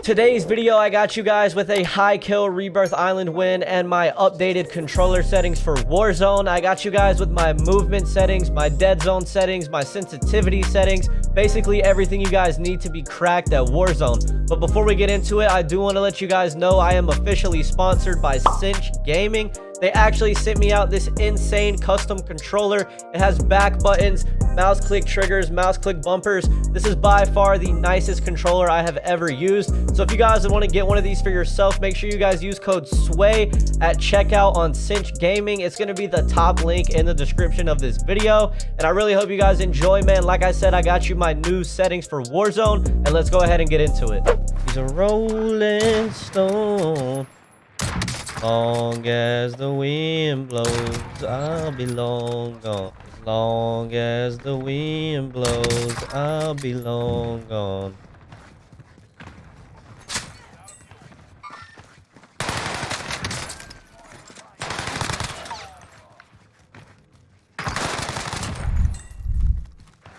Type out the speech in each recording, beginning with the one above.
Today's video, I got you guys with a high kill Rebirth Island win and my updated controller settings for Warzone. I got you guys with my movement settings, my dead zone settings, my sensitivity settings, basically everything you guys need to be cracked at Warzone. But before we get into it, I do want to let you guys know I am officially sponsored by Cinch Gaming. They actually sent me out this insane custom controller. It has back buttons, mouse click triggers, mouse click bumpers. This is by far the nicest controller I have ever used. So if you guys want to get one of these for yourself, make sure you guys use code SWAY at checkout on Cinch Gaming. It's going to be the top link in the description of this video. And I really hope you guys enjoy, man. Like I said, I got you my new settings for Warzone. And let's go ahead and get into it. He's a rolling stone. Long as the wind blows, I'll be long gone. As long as the wind blows, I'll be long gone.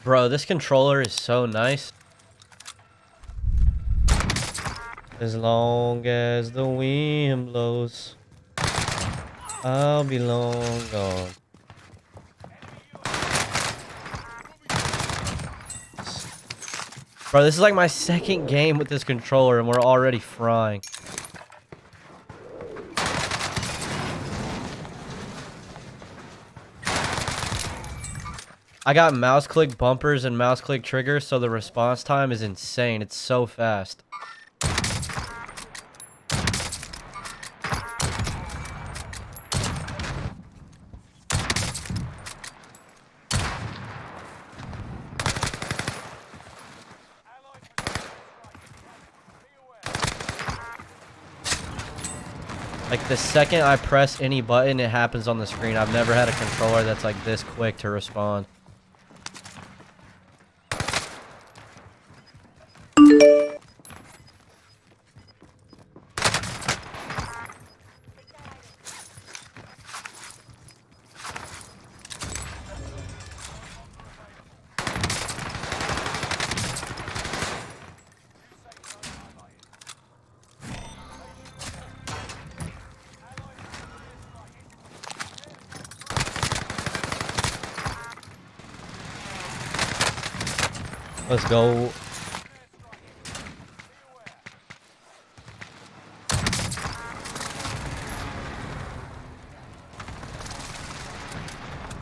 Bro, this controller is so nice. As long as the wind blows, I'll be long gone. Bro, this is like my second game with this controller and we're already frying. I got mouse click bumpers and mouse click triggers, so the response time is insane. It's so fast. Like the second I press any button, it happens on the screen. I've never had a controller that's like this quick to respond. Let's go.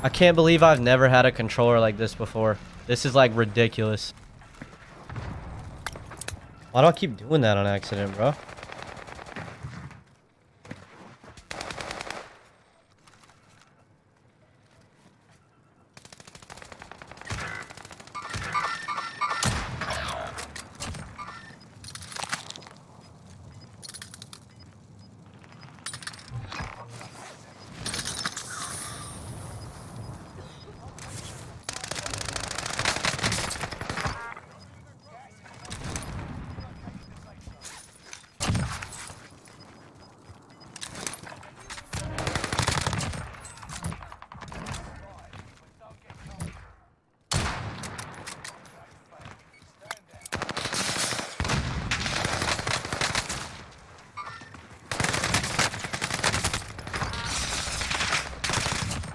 I can't believe I've never had a controller like this before. This is like ridiculous. Why do I keep doing that on accident, bro?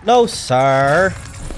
No, sir.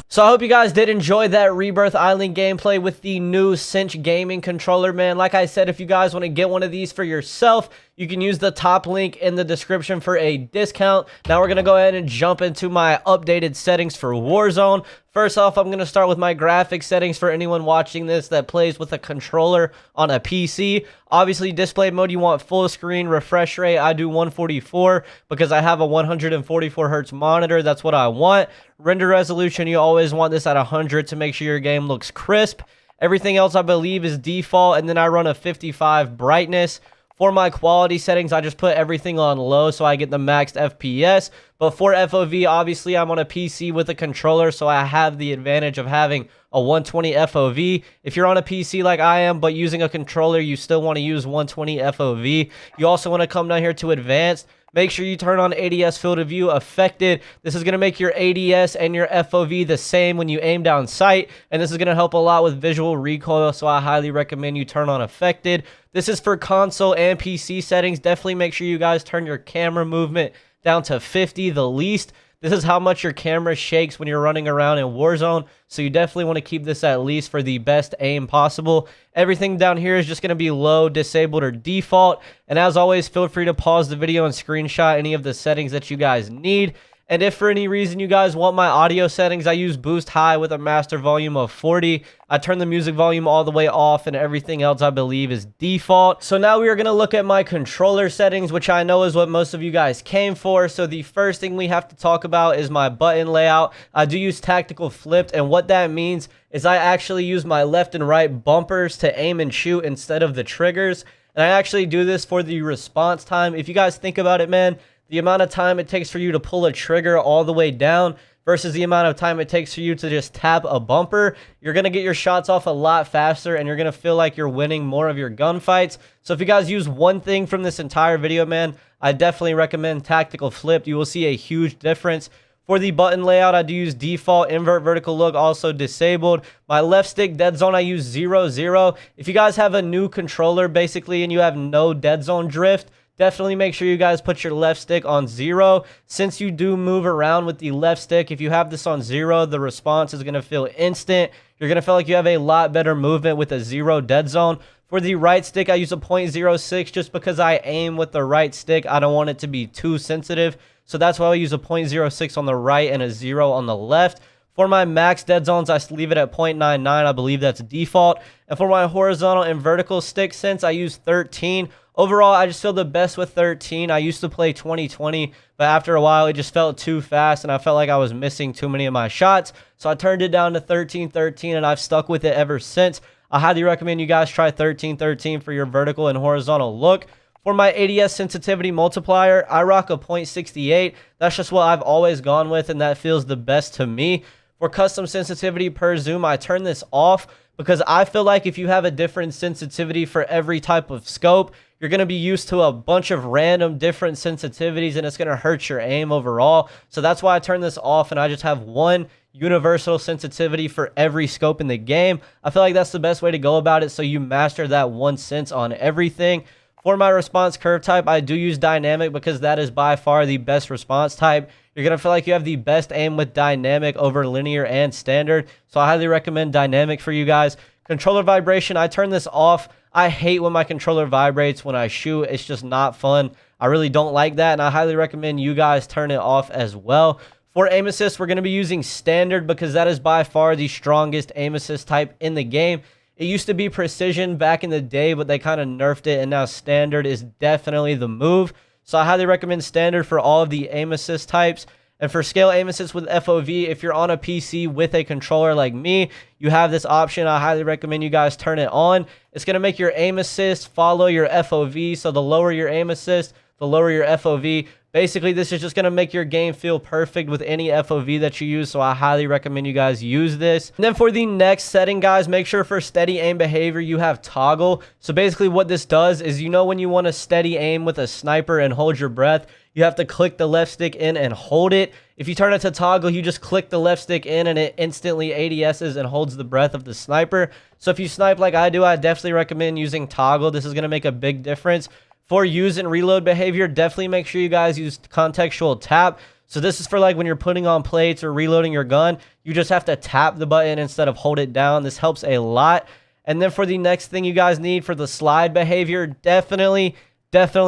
So I hope you guys did enjoy that Rebirth Island gameplay with the new Cinch Gaming controller, man. Like I said, if you guys want to get one of these for yourself, you can use the top link in the description for a discount. Now we're going to go ahead and jump into my updated settings for Warzone. First off, I'm going to start with my graphics settings for anyone watching this that plays with a controller on a PC. Obviously, display mode, you want full screen. Refresh rate, I do 144 because I have a 144 hertz monitor. That's what I want. Render resolution, you always want this at 100 to make sure your game looks crisp. Everything else, I believe, is default, and then I run a 55 brightness. For my quality settings, I just put everything on low so I get the maxed FPS. But for FOV, obviously, I'm on a PC with a controller, so I have the advantage of having a 120 FOV. If you're on a PC like I am, but using a controller, you still want to use 120 FOV. You also want to come down here to advanced. make sure you turn on ADS field of view affected. This is going to make your ADS and your FOV the same when you aim down sight, and this is going to help a lot with visual recoil, so I highly recommend you turn on affected. This is for console and PC settings. Definitely make sure you guys turn your camera movement down to 50, the least. This is how much your camera shakes when you're running around in Warzone, so you definitely want to keep this at least for the best aim possible. Everything down here is just going to be low, disabled, or default, and as always, feel free to pause the video and screenshot any of the settings that you guys need. And if for any reason you guys want my audio settings, I use boost high with a master volume of 40. I turn the music volume all the way off, and everything else I believe is default. So now we are going to look at my controller settings, which I know is what most of you guys came for. So the first thing we have to talk about is my button layout. I do use tactical flipped, and what that means is I actually use my left and right bumpers to aim and shoot instead of the triggers. And I actually do this for the response time. If you guys think about it, man, the amount of time it takes for you to pull a trigger all the way down versus the amount of time it takes for you to just tap a bumper, you're going to get your shots off a lot faster, and you're going to feel like you're winning more of your gunfights. So if you guys use one thing from this entire video, man, I definitely recommend tactical flipped. You will see a huge difference. For the button layout, I do use default, invert vertical look, also disabled. My left stick dead zone, I use 0-0. If you guys have a new controller, basically, and you have no dead zone drift, definitely make sure you guys put your left stick on 0. Since you do move around with the left stick, if you have this on 0, the response is going to feel instant. You're going to feel like you have a lot better movement with a 0 dead zone. For the right stick, I use a 0.06 just because I aim with the right stick. I don't want it to be too sensitive. So that's why I use a 0.06 on the right and a 0 on the left. For my max dead zones, I leave it at 0.99. I believe that's default. And for my horizontal and vertical stick sense, I use 13. Overall, I just feel the best with 13. I used to play 20-20, but after a while, it just felt too fast, and I felt like I was missing too many of my shots. So I turned it down to 13-13, and I've stuck with it ever since. I highly recommend you guys try 13-13 for your vertical and horizontal look. For my ADS sensitivity multiplier, I rock a 0.68. That's just what I've always gone with, and that feels the best to me. For custom sensitivity per zoom, I turn this off because I feel like if you have a different sensitivity for every type of scope, you're going to be used to a bunch of random different sensitivities, and it's going to hurt your aim overall. So that's why I turn this off, and I just have one universal sensitivity for every scope in the game. I feel like that's the best way to go about it, so you master that one sense on everything. For my response curve type, I do use dynamic because that is by far the best response type. You're going to feel like you have the best aim with dynamic over linear and standard. So I highly recommend dynamic for you guys. Controller vibration, I turn this off. I hate when my controller vibrates when I shoot. It's just not fun. I really don't like that, and I highly recommend you guys turn it off as well. For aim assist, we're going to be using standard because that is by far the strongest aim assist type in the game. It used to be precision back in the day, but they kind of nerfed it, and now standard is definitely the move. So I highly recommend standard for all of the aim assist types. And for scale aim assist with FOV, if you're on a PC with a controller like me, you have this option. I highly recommend you guys turn it on. It's going to make your aim assist follow your FOV. So the lower your aim assist, the lower your FOV. Basically, this is just going to make your game feel perfect with any FOV that you use, so I highly recommend you guys use this. And then for the next setting, guys, make sure for steady aim behavior, you have toggle. So basically what this does is, you know, when you want to steady aim with a sniper and hold your breath, you have to click the left stick in and hold it. If you turn it to toggle, you just click the left stick in and it instantly ADSs and holds the breath of the sniper. So if you snipe like I do, I definitely recommend using toggle. This is going to make a big difference. For use and reload behavior, definitely make sure you guys use contextual tap. So this is for like when you're putting on plates or reloading your gun, you just have to tap the button instead of hold it down. This helps a lot. And then for the next thing you guys need for the slide behavior, definitely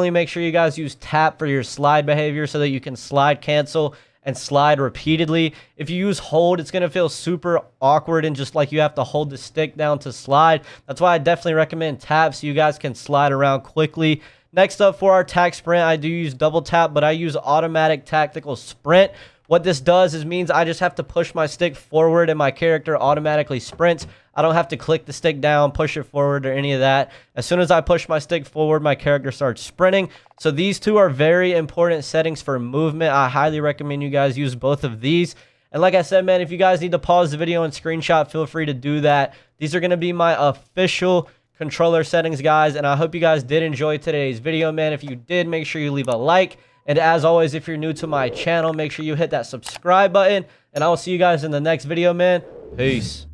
make sure you guys use tap for your slide behavior so that you can slide cancel and slide repeatedly. If you use hold, it's going to feel super awkward and just like you have to hold the stick down to slide. That's why I definitely recommend tap so you guys can slide around quickly. Next up, for our tac sprint, I do use double tap, but I use automatic tactical sprint. What this does is means I just have to push my stick forward and my character automatically sprints. I don't have to click the stick down, push it forward, or any of that. As soon as I push my stick forward, my character starts sprinting. So these two are very important settings for movement. I highly recommend you guys use both of these. And like I said, man, if you guys need to pause the video and screenshot, feel free to do that. These are going to be my official controller settings, guys, and I hope you guys did enjoy today's video, man. If you did, make sure you leave a like, And as always, if you're new to my channel, make sure you hit that subscribe button. And I will see you guys in the next video, man. Peace.